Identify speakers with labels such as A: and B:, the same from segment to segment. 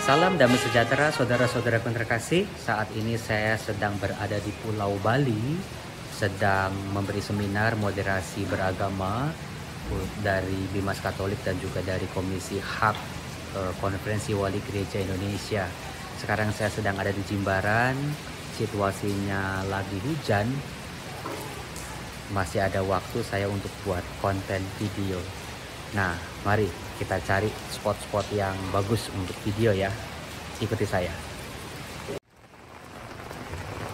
A: Salam damai sejahtera saudara-saudara terkasih. Saat ini saya sedang berada di Pulau Bali, sedang memberi seminar moderasi beragama dari Bimas Katolik dan juga dari Komisi HAK Konferensi Wali Gereja Indonesia. Sekarang saya sedang ada di Jimbaran, situasinya lagi hujan. Masih ada waktu saya untuk buat konten video. Nah, mari kita cari spot-spot yang bagus untuk video ya. Ikuti saya.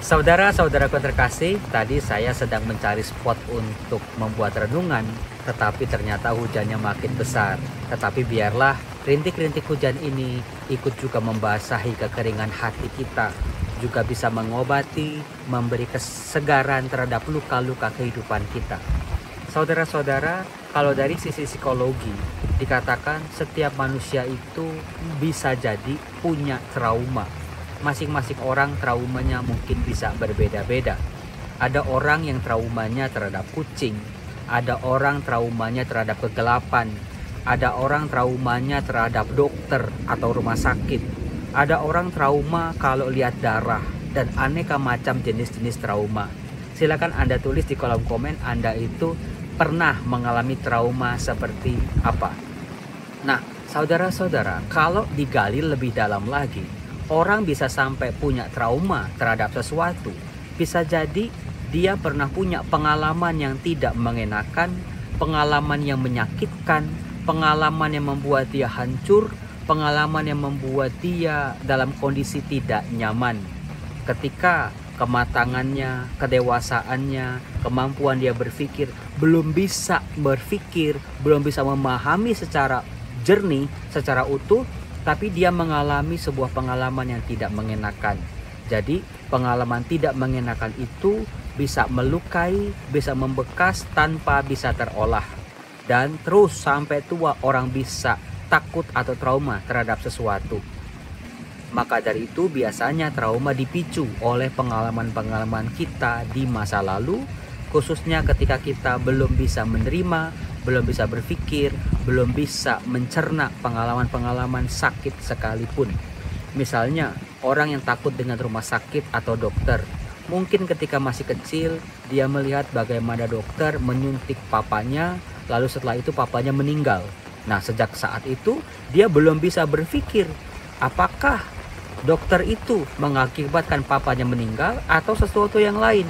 A: Saudara-saudaraku terkasih, tadi saya sedang mencari spot untuk membuat renungan, tetapi ternyata hujannya makin besar. Tetapi biarlah rintik-rintik hujan ini ikut juga membasahi kekeringan hati kita, juga bisa mengobati, memberi kesegaran terhadap luka-luka kehidupan kita. Saudara-saudara, kalau dari sisi psikologi dikatakan setiap manusia itu bisa jadi punya trauma. Masing-masing orang traumanya mungkin bisa berbeda-beda. Ada orang yang traumanya terhadap kucing, ada orang traumanya terhadap kegelapan, ada orang traumanya terhadap dokter atau rumah sakit, ada orang trauma kalau lihat darah, dan aneka macam jenis-jenis trauma. Silakan Anda tulis di kolom komen Anda itu pernah mengalami trauma seperti apa. Nah, saudara-saudara, kalau digali lebih dalam lagi, orang bisa sampai punya trauma terhadap sesuatu. Bisa jadi dia pernah punya pengalaman yang tidak mengenakan, pengalaman yang menyakitkan, pengalaman yang membuat dia hancur, pengalaman yang membuat dia dalam kondisi tidak nyaman. Ketika kematangannya, kedewasaannya, kemampuan dia berpikir belum bisa berpikir, belum bisa memahami secara jernih, secara utuh, tapi dia mengalami sebuah pengalaman yang tidak mengenakan. Jadi pengalaman tidak mengenakan itu bisa melukai, bisa membekas tanpa bisa terolah, dan terus sampai tua orang bisa takut atau trauma terhadap sesuatu. Maka dari itu biasanya trauma dipicu oleh pengalaman-pengalaman kita di masa lalu, khususnya ketika kita belum bisa menerima, belum bisa berpikir, belum bisa mencerna pengalaman-pengalaman sakit sekalipun. Misalnya orang yang takut dengan rumah sakit atau dokter, mungkin ketika masih kecil dia melihat bagaimana dokter menyuntik papanya, lalu setelah itu papanya meninggal. Nah, sejak saat itu dia belum bisa berpikir apakah dokter itu mengakibatkan papanya meninggal atau sesuatu yang lain.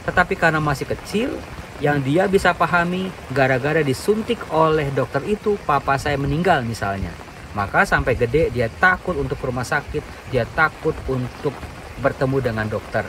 A: Tetapi karena masih kecil, yang dia bisa pahami gara-gara disuntik oleh dokter itu papa saya meninggal misalnya. Maka sampai gede dia takut untuk ke rumah sakit, dia takut untuk bertemu dengan dokter.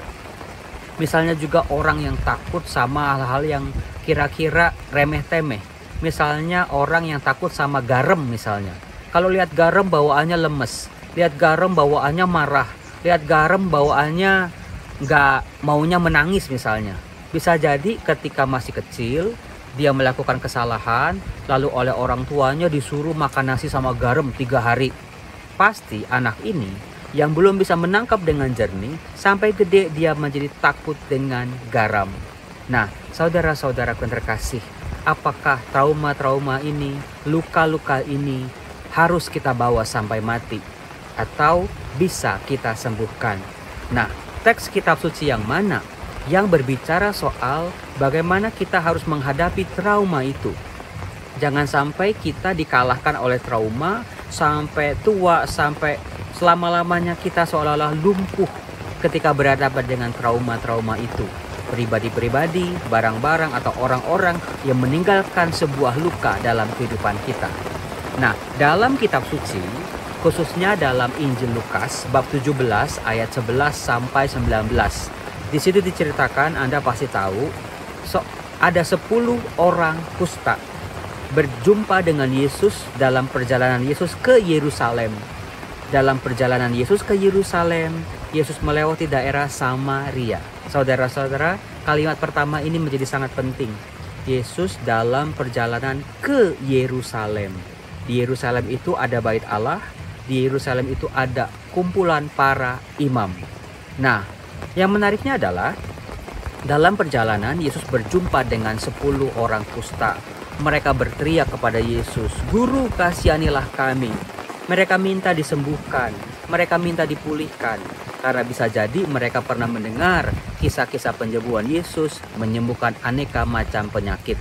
A: Misalnya juga orang yang takut sama hal-hal yang kira-kira remeh-temeh. Misalnya orang yang takut sama garam misalnya. Kalau lihat garam bawaannya lemes, lihat garam bawaannya marah, lihat garam bawaannya nggak maunya menangis misalnya. Bisa jadi ketika masih kecil dia melakukan kesalahan, lalu oleh orang tuanya disuruh makan nasi sama garam 3 hari. Pasti anak ini yang belum bisa menangkap dengan jernih, sampai gede dia menjadi takut dengan garam. Nah, saudara-saudaraku yang terkasih, apakah trauma-trauma ini, luka-luka ini harus kita bawa sampai mati? Atau bisa kita sembuhkan? Nah, teks kitab suci yang mana yang berbicara soal bagaimana kita harus menghadapi trauma itu? Jangan sampai kita dikalahkan oleh trauma sampai tua, sampai selama-lamanya kita seolah-olah lumpuh ketika berhadapan dengan trauma-trauma itu. Pribadi-pribadi, barang-barang, atau orang-orang yang meninggalkan sebuah luka dalam kehidupan kita. Nah, dalam kitab suci, khususnya dalam Injil Lukas bab 17 ayat 11 sampai 19. Di situ diceritakan, Anda pasti tahu, ada 10 orang kusta berjumpa dengan Yesus dalam perjalanan Yesus ke Yerusalem. Dalam perjalanan Yesus ke Yerusalem, Yesus melewati daerah Samaria. Saudara-saudara, kalimat pertama ini menjadi sangat penting. Yesus dalam perjalanan ke Yerusalem. Di Yerusalem itu ada bait Allah. Di Yerusalem itu ada kumpulan para imam. Nah, yang menariknya adalah dalam perjalanan Yesus berjumpa dengan 10 orang kusta. Mereka berteriak kepada Yesus, "Guru, kasihanilah kami." Mereka minta disembuhkan. mereka minta dipulihkan. Karena bisa jadi mereka pernah mendengar kisah-kisah penyembuhan Yesus menyembuhkan aneka macam penyakit.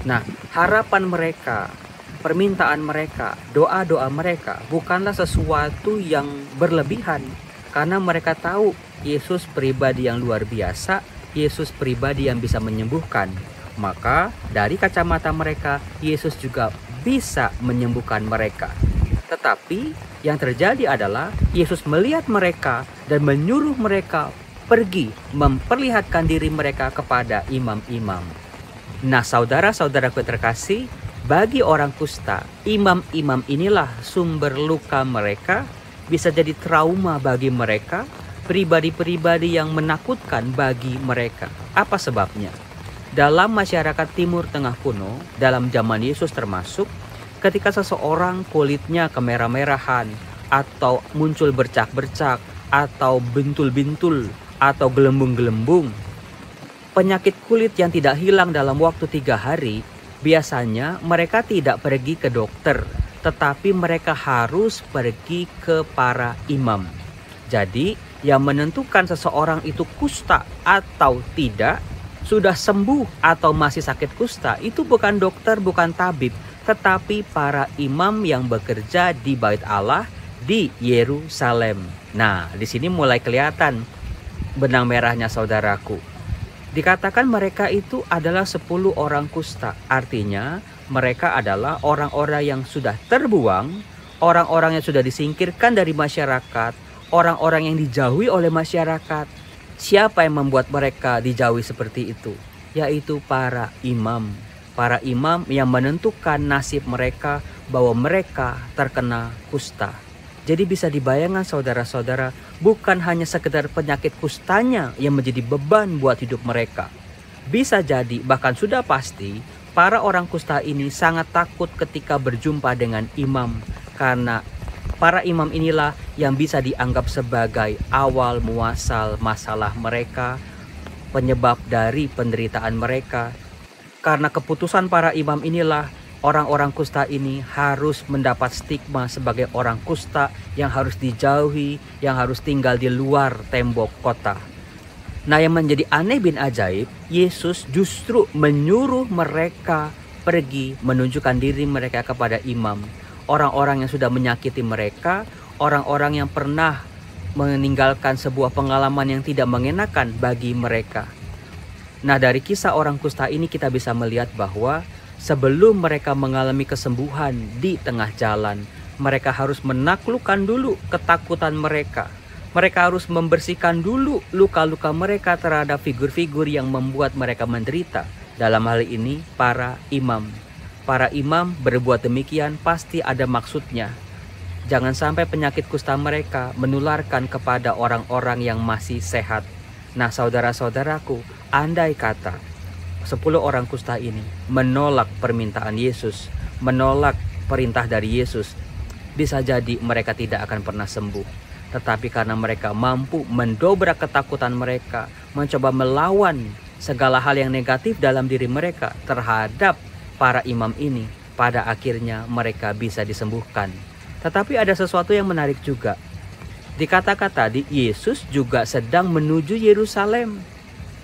A: Nah, harapan mereka, permintaan mereka, doa-doa mereka bukanlah sesuatu yang berlebihan. Karena mereka tahu Yesus pribadi yang luar biasa, Yesus pribadi yang bisa menyembuhkan. Maka dari kacamata mereka, Yesus juga bisa menyembuhkan mereka. Tetapi yang terjadi adalah Yesus melihat mereka dan menyuruh mereka pergi memperlihatkan diri mereka kepada imam-imam. Nah, saudara-saudaraku terkasih, bagi orang kusta, imam-imam inilah sumber luka mereka, bisa jadi trauma bagi mereka, pribadi-pribadi yang menakutkan bagi mereka. Apa sebabnya? Dalam masyarakat Timur Tengah kuno, dalam zaman Yesus termasuk, ketika seseorang kulitnya kemerah-merahan, atau muncul bercak-bercak, atau bintul-bintul, atau gelembung-gelembung, penyakit kulit yang tidak hilang dalam waktu 3 hari, biasanya mereka tidak pergi ke dokter, tetapi mereka harus pergi ke para imam. Jadi, yang menentukan seseorang itu kusta atau tidak, sudah sembuh atau masih sakit kusta, itu bukan dokter, bukan tabib, tetapi para imam yang bekerja di Bait Allah di Yerusalem. Nah, di sini mulai kelihatan benang merahnya, saudaraku. Dikatakan mereka itu adalah 10 orang kusta. Artinya mereka adalah orang-orang yang sudah terbuang, orang-orang yang sudah disingkirkan dari masyarakat, orang-orang yang dijauhi oleh masyarakat. Siapa yang membuat mereka dijauhi seperti itu? Yaitu para imam. Para imam yang menentukan nasib mereka bahwa mereka terkena kusta. Jadi bisa dibayangkan saudara-saudara, bukan hanya sekedar penyakit kustanya yang menjadi beban buat hidup mereka. Bisa jadi, bahkan sudah pasti, para orang kusta ini sangat takut ketika berjumpa dengan imam. Karena para imam inilah yang bisa dianggap sebagai awal muasal masalah mereka, penyebab dari penderitaan mereka. Karena keputusan para imam inilah, orang-orang kusta ini harus mendapat stigma sebagai orang kusta yang harus dijauhi, yang harus tinggal di luar tembok kota. Nah, yang menjadi aneh bin ajaib, Yesus justru menyuruh mereka pergi menunjukkan diri mereka kepada imam. Orang-orang yang sudah menyakiti mereka, orang-orang yang pernah meninggalkan sebuah pengalaman yang tidak mengenakan bagi mereka. Nah, dari kisah orang kusta ini kita bisa melihat bahwa sebelum mereka mengalami kesembuhan di tengah jalan, mereka harus menaklukkan dulu ketakutan mereka. Mereka harus membersihkan dulu luka-luka mereka terhadap figur-figur yang membuat mereka menderita. Dalam hal ini, para imam. Para imam berbuat demikian pasti ada maksudnya. Jangan sampai penyakit kusta mereka menularkan kepada orang-orang yang masih sehat. Nah, saudara-saudaraku, andai kata 10 orang kusta ini menolak permintaan Yesus, menolak perintah dari Yesus, bisa jadi mereka tidak akan pernah sembuh. Tetapi karena mereka mampu mendobrak ketakutan mereka, mencoba melawan segala hal yang negatif dalam diri mereka terhadap para imam ini, pada akhirnya mereka bisa disembuhkan. Tetapi ada sesuatu yang menarik juga. Dikatakan tadi Yesus juga sedang menuju Yerusalem.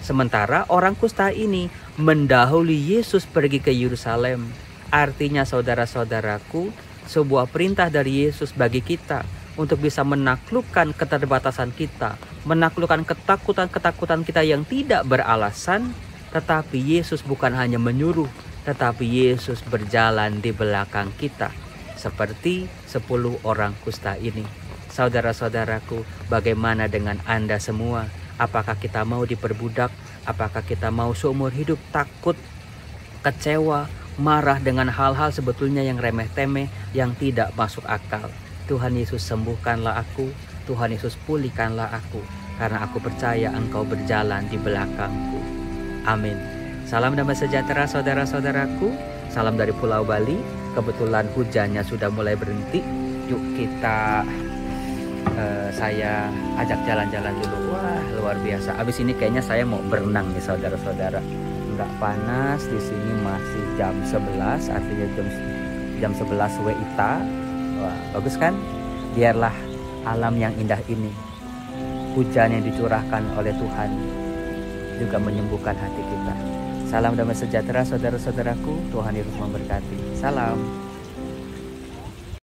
A: Sementara orang kusta ini mendahului Yesus pergi ke Yerusalem. Artinya saudara-saudaraku, sebuah perintah dari Yesus bagi kita untuk bisa menaklukkan keterbatasan kita, menaklukkan ketakutan-ketakutan kita yang tidak beralasan. Tetapi Yesus bukan hanya menyuruh, tetapi Yesus berjalan di belakang kita, seperti 10 orang kusta ini. Saudara-saudaraku, bagaimana dengan Anda semua? Apakah kita mau diperbudak? Apakah kita mau seumur hidup takut, kecewa, marah dengan hal-hal sebetulnya yang remeh-temeh, yang tidak masuk akal? Tuhan Yesus, sembuhkanlah aku. Tuhan Yesus, pulihkanlah aku. Karena aku percaya Engkau berjalan di belakangku. Amin. Salam damai sejahtera saudara-saudaraku. Salam dari Pulau Bali. Kebetulan hujannya sudah mulai berhenti. Yuk kita saya ajak jalan-jalan dulu. Wah, luar biasa. Abis ini kayaknya saya mau berenang nih saudara-saudara. Nggak panas, di sini masih jam 11, artinya jam 11 WITA. Wah, bagus kan? Biarlah alam yang indah ini, hujan yang dicurahkan oleh Tuhan juga menyembuhkan hati kita. Salam damai sejahtera saudara-saudaraku, Tuhan Yesus memberkati. Salam.